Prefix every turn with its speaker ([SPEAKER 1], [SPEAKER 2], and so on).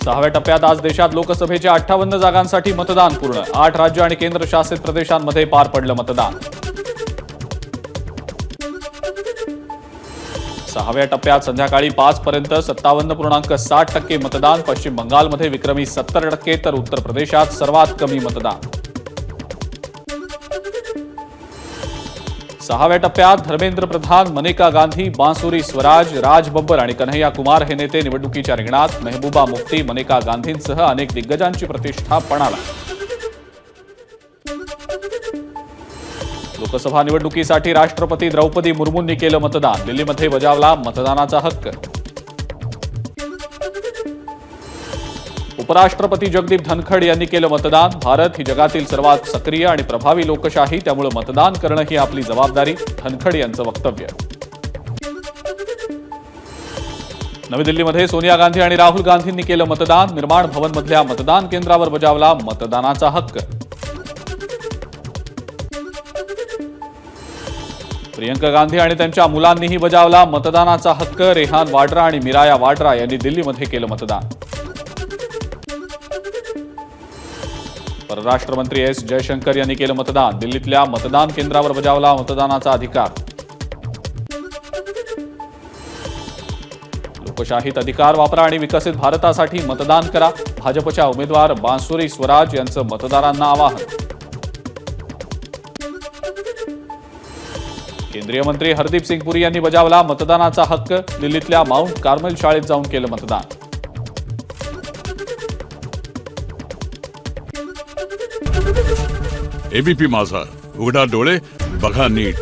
[SPEAKER 1] 6व्या टप्प्यात आज देशात लोकसभेच्या 58 जागांसाठी मतदान पूर्ण. 8 राज्य आणि केंद्रशासित प्रदेशांमध्ये पार पडलं मतदान. 6व्या टप्प्यात संध्याकाळी 5 पर्यंत 57.60% मतदान. पश्चिम बंगालमध्ये विक्रमी 70% तर उत्तर प्रदेशात सर्वात कमी मतदान. 6व्या टप्प्यात धर्मेंद्र प्रधान, मनेका गांधी, बांसुरी स्वराज, राज बब्बर आणि कन्हैया कुमार हे नेते निवडणुकीच्या रिंगणात. मेहबूबा मुफ्ती, मनेका गांधींसह अनेक दिग्गजांची प्रतिष्ठा पणाला. लोकसभा निवडणुकीसाठी राष्ट्रपती द्रौपदी मुर्मूंनी केलं मतदान. दिल्लीमध्ये बजावला मतदानाचा हक्क. उपराष्ट्रपती जगदीप धनखड यांनी केलं मतदान. भारत ही जगातील सर्वात सक्रिय आणि प्रभावी लोकशाही, त्यामुळे मतदान करणं ही आपली जबाबदारी, धनखड यांचं वक्तव्य. नवी दिल्लीमध्ये सोनिया गांधी आणि राहुल गांधींनी केलं मतदान. निर्माण भवनमधल्या मतदान केंद्रावर बजावला मतदानाचा हक्क. प्रियंका गांधी आणि त्यांच्या मुलांनीही बजावला मतदानाचा हक्क. रेहान वाड्रा आणि मिराया वाड्रा यांनी दिल्लीमध्ये केलं मतदान. परराष्ट्र मंत्री एस जयशंकर यांनी केलं मतदान. दिल्लीतल्या मतदान केंद्रावर बजावला मतदानाचा अधिकार. लोकशाहीत अधिकार वापरा आणि विकसित भारतासाठी मतदान करा. भाजपच्या उमेदवार बांसुरी स्वराज यांचं मतदारांना आवाहन. केंद्रीय मंत्री हरदीप सिंग पुरी यांनी बजावला मतदानाचा हक्क. दिल्लीतल्या माउंट कार्मेल शाळेत जाऊन केलं मतदान.
[SPEAKER 2] एबीपी माझा, उघडा डोळे बघा नीट.